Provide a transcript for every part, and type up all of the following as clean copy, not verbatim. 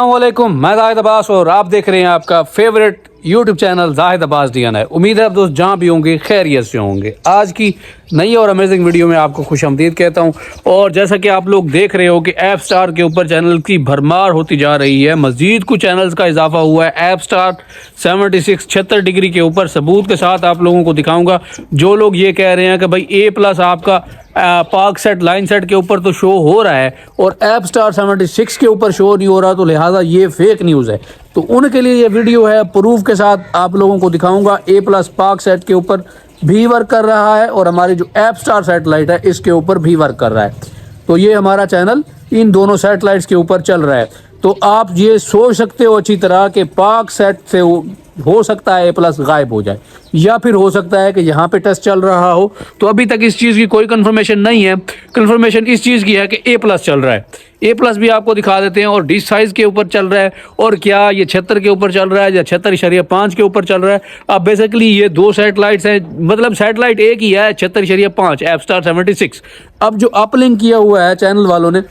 अस्सलाम वालेकुम, मैं जाहिद अब्बास और आप देख रहे हैं आपका favourite YouTube channel Zahid Abbas DNI। उम्मीद है आप दोस्त जहाँ भी होंगे खैरियत से होंगे। आज की नई और अमेजिंग वीडियो में आपको खुशामदीद कहता हूँ। और जैसा कि आप लोग देख रहे हो कि ऐप स्टार के ऊपर चैनल की भरमार होती जा रही है, मज़ीद कुछ चैनल्स का इजाफा हुआ है। ऐप स्टार 76 डिग्री के ऊपर सबूत के साथ आप लोगों को दिखाऊंगा। जो लोग ये कह रहे हैं कि भाई A+ आपका पार्क सेट लाइन सेट के ऊपर तो शो हो रहा है और ऐप स्टार 76 के ऊपर शो नहीं हो रहा, तो लिहाजा ये फेक न्यूज़ है। तो उनके लिए ये वीडियो है, प्रूफ के साथ आप लोगों को दिखाऊंगा। A+ पार्क सेट के ऊपर भी वर्क कर रहा है और हमारी जो ऐप स्टार सैटेलाइट है इसके ऊपर भी वर्क कर रहा है। तो ये हमारा चैनल इन दोनों सैटेलाइट्स के ऊपर चल रहा है। तो आप ये सोच सकते हो अच्छी तरह कि पार्क सेट से हो सकता है A+ गायब हो जाए, या फिर हो सकता है कि यहाँ पे टेस्ट चल रहा हो। तो अभी तक इस चीज़ की कोई कंफर्मेशन नहीं है। कंफर्मेशन इस चीज़ की है कि A+ चल रहा है। A+ भी आपको दिखा देते हैं और डिश साइज़ के ऊपर चल रहा है। और क्या ये 76 के ऊपर चल रहा है या 76.5 के ऊपर चल रहा है। अब बेसिकली ये दो सैटेलाइट्स हैं, मतलब सैटेलाइट एक ही है 76.5 ऐप स्टार 76। अब जो अपलिंक किया हुआ है चैनल वालों ने,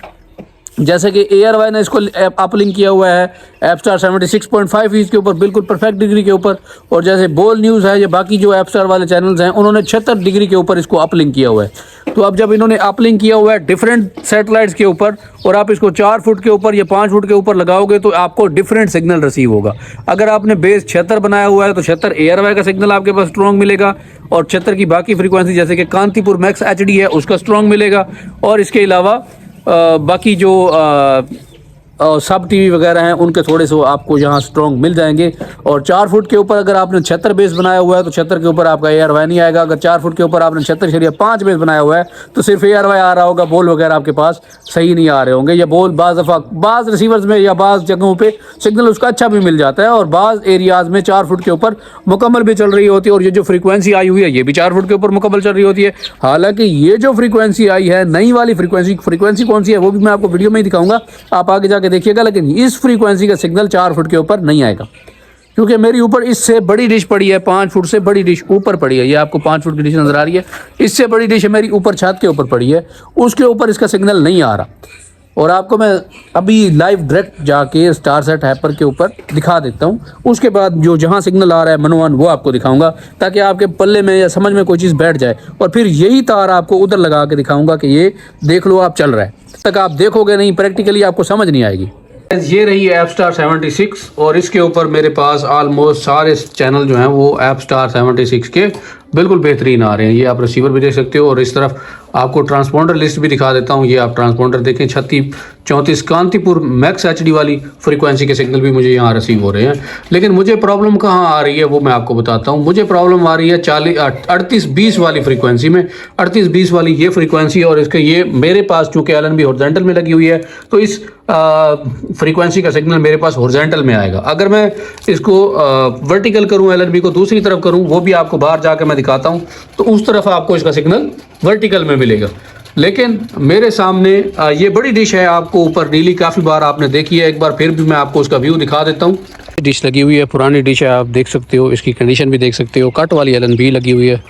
जैसे कि एयरवाई ने इसको अपलिंक किया हुआ है ऐप स्टार 76.5 इसके ऊपर बिल्कुल परफेक्ट डिग्री के ऊपर। और जैसे बोल न्यूज़ है या बाकी जो ऐप स्टार वाले चैनल्स हैं उन्होंने 76 डिग्री के ऊपर इसको अपलिंक किया हुआ है। तो अब जब इन्होंने अपलिंक किया हुआ है डिफरेंट सैटेलाइट्स के ऊपर और आप इसको 4 फुट के ऊपर या 5 फुट के ऊपर लगाओगे तो आपको डिफरेंट सिग्नल रिसीव होगा। अगर आपने बेस 76 बनाया हुआ है तो 76 एयरवाई का सिग्नल आपके पास स्ट्रॉन्ग मिलेगा और 76 की बाकी फ्रीक्वेंसी जैसे कि कांतिपुर मैक्स HD है उसका स्ट्रॉन्ग मिलेगा। और इसके अलावा बाकी जो सब TV वगैरह हैं उनके थोड़े से आपको यहाँ स्ट्रॉन्ग मिल जाएंगे। और 4 फुट के ऊपर अगर आपने 76 बेस बनाया हुआ है तो 76 के ऊपर आपका ARY नहीं आएगा। अगर 4 फुट के ऊपर आपने 76.5 बेस बनाया हुआ है तो सिर्फ ARY आ रहा होगा, बोल वगैरह आपके पास सही नहीं आ रहे होंगे। या बोल बाज़ रिसीवर्स में या बाज़ जगहों पे सिग्नल उसका अच्छा भी मिल जाता है और बाज़ एरियाज़ में 4 फुट के ऊपर मुकम्मल भी चल रही होती है। और ये जो फ्रीक्वेंसी आई हुई है ये भी 4 फुट के ऊपर मुकम्मल चल रही होती है। हालांकि ये जो फ्रीक्वेंसी आई है नई वाली फ्रीक्वेंसी कौन सी है वो भी मैं आपको वीडियो में ही दिखाऊंगा, आप आगे जाके देखिएगा। लेकिन इस फ्रीक्वेंसी का सिग्नल 4 फुट के ऊपर नहीं आएगा, क्योंकि मेरी ऊपर इससे बड़ी डिश पड़ी है, 5 फुट से बड़ी डिश ऊपर पड़ी है। ये आपको 5 फुट की डिश नज़र आ रही है, इससे बड़ी डिश है मेरी ऊपर छत के ऊपर पड़ी है, उसके ऊपर इसका सिग्नल नहीं आ रहा। और आपको मैं अभी लाइव डायरेक्ट जाके स्टारसेट हैपर के ऊपर दिखा देता हूँ। उसके बाद जो जहाँ सिग्नल आ रहा है मनोवन वो आपको दिखाऊंगा, ताकि आपके पल्ले में या समझ में कोई चीज़ बैठ जाए। और फिर यही तार आपको उधर लगा के दिखाऊंगा कि ये देख लो आप चल रहा है। तक आप देखोगे नहीं, प्रैक्टिकली आपको समझ नहीं आएगी। ये रही ऐप स्टार 76 और इसके ऊपर मेरे पास ऑलमोस्ट सारे चैनल जो हैं वो ऐप स्टार 76 के बिल्कुल बेहतरीन आ रहे हैं। ये आप रिसीवर भी देख सकते हो और इस तरफ आपको ट्रांसपोंडर लिस्ट भी दिखा देता हूँ। ये आप ट्रांसपोंडर देखें, 36-34 कांतिपुर मैक्स HD वाली फ्रीक्वेंसी के सिग्नल भी मुझे यहाँ रिसीव हो रहे हैं। लेकिन मुझे प्रॉब्लम कहाँ आ रही है वो मैं आपको बताता हूँ। मुझे प्रॉब्लम आ रही है 38-20 वाली फ्रीक्वेंसी में। 38-20 वाली ये फ्रीक्वेंसी और इसके ये मेरे पास चूँकि LNB हॉरिजॉन्टल में लगी हुई है तो इस फ्रीक्वेंसी का सिग्नल मेरे पास हॉरिजॉन्टल में आएगा। अगर मैं इसको वर्टिकल करूँ, LNB को दूसरी तरफ करूँ, वो भी आपको बाहर जाकर मैं दिखाता हूँ, तो उस तरफ आपको इसका सिग्नल वर्टिकल में मिलेगा। लेकिन मेरे सामने ये बड़ी डिश है, आपको ऊपर नीली काफ़ी बार आपने देखी है। एक बार फिर भी मैं आपको उसका व्यू दिखा देता हूँ। डिश लगी हुई है, पुरानी डिश है, आप देख सकते हो, इसकी कंडीशन भी देख सकते हो। कट वाली LNB लगी हुई है।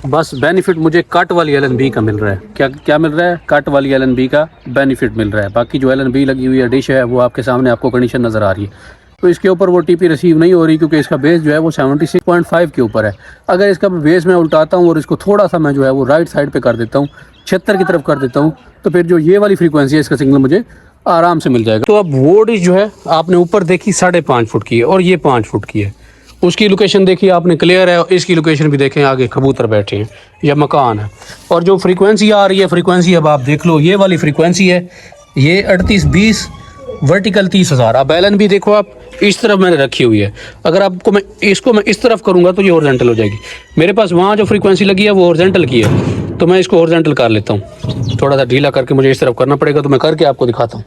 बस बेनिफिट मुझे कट वाली LNB का मिल रहा है। क्या मिल रहा है? कट वाली LNB का बेनिफिट मिल रहा है। बाकी जो LNB लगी हुई है डिश है वो आपके सामने आपको कंडीशन नज़र आ रही है। तो इसके ऊपर वो TP रिसीव नहीं हो रही, क्योंकि इसका बेस जो है वो 76.5 के ऊपर है। अगर इसका बेस मैं उल्टाता हूँ और इसको थोड़ा सा मैं जो है वो राइट साइड पे कर देता हूँ, 76 की तरफ कर देता हूँ, तो फिर जो ये वाली फ्रीक्वेंसी है इसका सिग्नल मुझे आराम से मिल जाएगा। तो अब वो डिश जो है आपने ऊपर देखी 5.5 फुट की है और ये 5 फुट की है। उसकी लोकेशन देखिए आपने क्लियर है, और इसकी लोकेशन भी देखें, आगे कबूतर बैठे हैं या मकान है। और जो फ्रीक्वेंसी आ रही है, फ्रीक्वेंसी अब आप देख लो, ये वाली फ्रीक्वेंसी है, ये 38-20 वर्टिकल 30,000। अब LNB देखो आप इस तरफ मैंने रखी हुई है। अगर आपको मैं इस तरफ करूँगा तो ये हॉरिजॉन्टल हो जाएगी। मेरे पास वहाँ जो फ्रीक्वेंसी लगी है वो हॉरिजॉन्टल की है, तो मैं इसको हॉरिजॉन्टल कर लेता हूँ। थोड़ा सा ढीला करके मुझे इस तरफ करना पड़ेगा, तो मैं करके आपको दिखाता हूँ।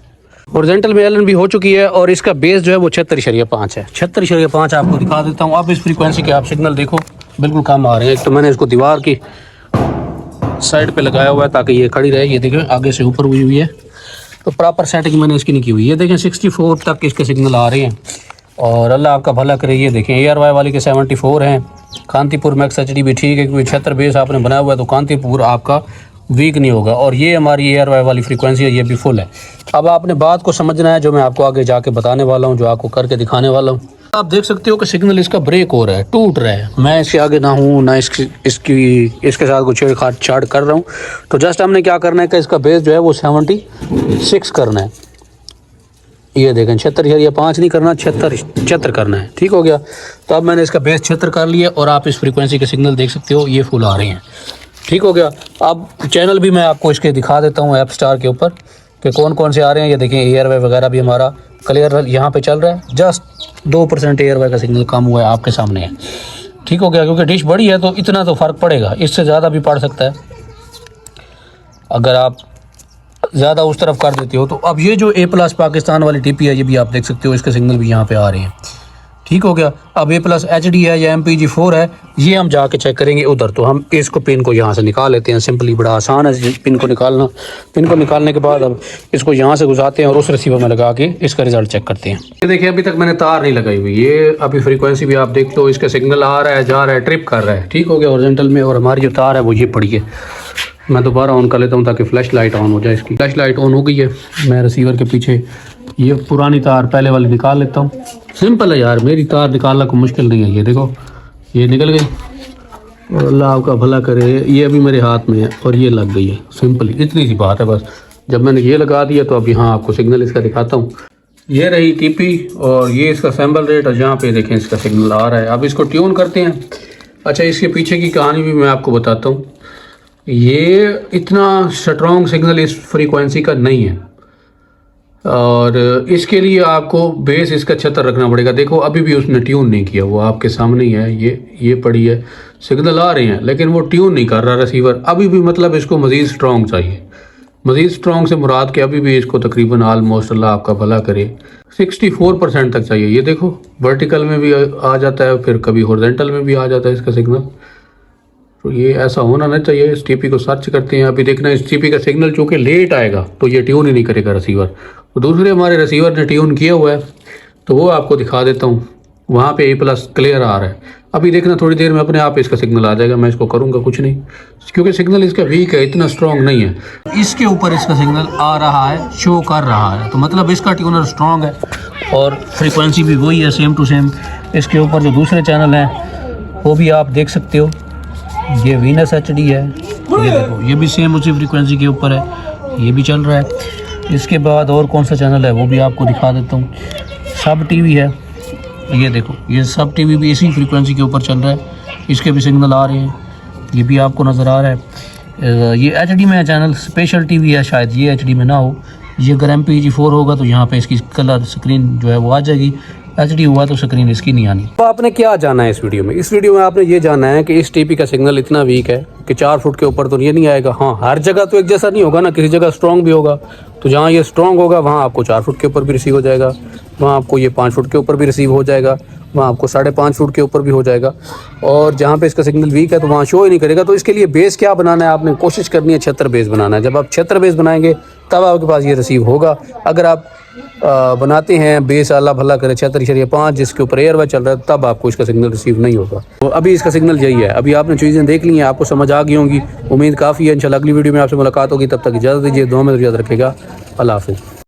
हॉरिजॉन्टल में LNB हो चुकी है और इसका बेस जो है वो 76.5 है। 76.5 आपको दिखा देता हूँ। अब इस फ्रीक्वेंसी के आप सिग्नल देखो बिल्कुल कम आ रहे हैं। एक तो मैंने इसको दीवार की साइड पे लगाया हुआ है ताकि ये खड़ी रहे। ये देखें आगे से ऊपर हुई हुई है, तो प्रॉपर सेटिंग मैंने इसकी नहीं की हुई। ये देखें 64 तक इसके सिग्नल आ रहे हैं और अल्लाह आपका भला करे। ये देखें ARY वाली के 74 हैं। कांतिपुर मैक्स HD भी ठीक है, क्योंकि 76 बेस आपने बनाया हुआ है तो कांतिपुर आपका वीक नहीं होगा। और ये हमारी एयर वाई वाली फ्रीक्वेंसी है, ये भी फुल है। अब आपने बात को समझना है जो मैं आपको आगे जाके बताने वाला हूँ, जो आपको करके दिखाने वाला हूँ। आप देख सकते हो कि सिग्नल इसका ब्रेक हो रहा है, टूट रहा है। मैं इसके आगे ना हूँ ना इसके साथ कुछ छेड़छाड़ कर रहा हूँ। तो जस्ट हमने क्या करना है कि इसका बेस जो है वो 76 करना है। ये देखें 76 या 5 नहीं करना, 76 करना है। ठीक हो गया। तो अब मैंने इसका बेस 76 कर लिया और आप इस फ्रीक्वेंसी के सिग्नल देख सकते हो, ये फुल आ रहे हैं। ठीक हो गया। अब चैनल भी मैं आपको इसके दिखा देता हूँ ऐप स्टार के ऊपर कि कौन कौन से आ रहे हैं। ये देखें एयरवे वगैरह भी हमारा क्लियर यहाँ पे चल रहा है। जस्ट 2% एयरवे का सिग्नल कम हुआ है, आपके सामने है। ठीक हो गया। क्योंकि डिश बड़ी है तो इतना तो फ़र्क पड़ेगा, इससे ज़्यादा भी पड़ सकता है अगर आप ज़्यादा उस तरफ कर देते हो। तो अब ये जो A+ पाकिस्तान वाली टीपी है, ये भी आप देख सकते हो, इसके सिग्नल भी यहाँ पे आ रहे हैं। ठीक हो गया। अब A+ HD है या MPG4 है, ये हम जाके चेक करेंगे उधर। तो हम इसको पिन को यहाँ से निकाल लेते हैं। सिंपली बड़ा आसान है पिन को निकालना। पिन को निकालने के बाद अब इसको यहाँ से गुजारते हैं और उस रिसीवर में लगा के इसका रिजल्ट चेक करते हैं। ये देखिए अभी तक मैंने तार नहीं लगाई हुई। ये अभी फ्रीक्वेंसी भी आप देख लो, इसका सिग्नल आ रहा है, जा रहा है, ट्रिप कर रहा है। ठीक हो गया हॉरिजॉन्टल में। और हमारी जो तार है वो ये पड़ी है। मैं दोबारा ऑन कर लेता हूँ ताकि फ्लैश लाइट ऑन हो जाए। इसकी फ्लैश लाइट ऑन हो गई है। मैं रिसीवर के पीछे ये पुरानी तार पहले वाली निकाल लेता हूँ। सिंपल है यार, मेरी तार निकालना कोई मुश्किल नहीं है। ये देखो ये निकल गई और अल्लाह आपका भला करे। ये अभी मेरे हाथ में है और ये लग गई है। सिंपली इतनी सी बात है बस। जब मैंने ये लगा दिया तो अब यहाँ आपको सिग्नल इसका दिखाता हूँ। ये रही टीपी और ये इसका सैम्पल रेट और यहाँ पे देखें इसका सिग्नल आ रहा है। अब इसको ट्यून करते हैं। अच्छा, इसके पीछे की कहानी भी मैं आपको बताता हूँ। ये इतना स्ट्रॉन्ग सिग्नल इस फ्रीक्वेंसी का नहीं है और इसके लिए आपको बेस इसका 76 रखना पड़ेगा। देखो अभी भी उसने ट्यून नहीं किया, वो आपके सामने ही है। ये पड़ी है, सिग्नल आ रहे हैं लेकिन वो ट्यून नहीं कर रहा रिसीवर अभी भी। मतलब इसको मज़ीद स्ट्रॉन्ग चाहिए। मज़ीद स्ट्रॉन्ग से मुराद के अभी भी इसको तकरीबन ऑलमोस्ट अल्लाह आपका भला करे 64% तक चाहिए। ये देखो वर्टिकल में भी आ जाता है, फिर कभी हॉरिजॉन्टल में भी आ जाता है इसका सिग्नल। तो ये ऐसा होना नहीं चाहिए। इस टीपी को सर्च करते हैं। अभी देखना इस टीपी का सिग्नल चूँकि लेट आएगा तो ये ट्यून ही नहीं करेगा रिसीवर। तो दूसरे हमारे रिसीवर ने ट्यून किया हुआ है तो वो आपको दिखा देता हूँ। वहाँ पे A+ क्लियर आ रहा है। अभी देखना थोड़ी देर में अपने आप इसका सिग्नल आ जाएगा। मैं इसको करूँगा कुछ नहीं क्योंकि सिग्नल इसका वीक है, इतना स्ट्रॉन्ग नहीं है। इसके ऊपर इसका सिग्नल आ रहा है, शो कर रहा है, तो मतलब इसका ट्यूनर स्ट्रॉन्ग है और फ्रीक्वेंसी भी वही है, सेम टू सेम। इसके ऊपर जो दूसरे चैनल हैं वो भी आप देख सकते हो। ये वीनस HD है, ये देखो ये भी सेम उसी फ्रीक्वेंसी के ऊपर है, ये भी चल रहा है। इसके बाद और कौन सा चैनल है वो भी आपको दिखा देता हूँ। सब टीवी है, ये देखो ये सब टीवी भी इसी फ्रीक्वेंसी के ऊपर चल रहा है। इसके भी सिग्नल आ रहे हैं, ये भी आपको नज़र आ रहा है। ये HD में है चैनल, स्पेशल टीवी है, शायद ये HD में ना हो। ये अगर MPG4 होगा तो यहाँ पे इसकी कलर स्क्रीन जो है वो आ जाएगी। HD हुआ तो स्क्रीन इसकी नहीं आनी। तो आपने क्या जाना है इस वीडियो में? इस वीडियो में आपने ये जाना है कि इस टीपी का सिग्नल इतना वीक है कि 4 फुट के ऊपर तो ये नहीं आएगा। हाँ, हर जगह तो एक जैसा नहीं होगा ना, किसी जगह स्ट्रॉन्ग भी होगा। तो जहाँ ये स्ट्रॉन्ग होगा वहाँ आपको 4 फुट के ऊपर भी रिसीव हो जाएगा, वहाँ आपको ये 5 फुट के ऊपर भी रिसीव हो जाएगा, वहाँ आपको 5.5 फुट के ऊपर भी हो जाएगा। और जहाँ पे इसका सिग्नल वीक है तो वहाँ शो ही नहीं करेगा। तो इसके लिए बेस क्या बनाना है, आपने कोशिश करनी है 76 बेस बनाना है। जब आप 76 बेस बनाएंगे तब आपके पास ये रिसीव होगा। अगर आप बनाते हैं बेस अल्लाह भला करे 76.5 जिसके ऊपर एयरवे चल रहा है, तब आपको इसका सिग्नल रिसीव नहीं होगा। तो अभी इसका सिग्नल यही है। अभी आपने चीज़ें देख ली हैं, आपको समझ आ गई होंगी, उम्मीद काफ़ी है। इंशाल्लाह अगली वीडियो में आपसे मुलाकात होगी, तब तक इजाज़त दीजिए। दुआ में याद रखेगा। अल्लाह हाफ़िज़।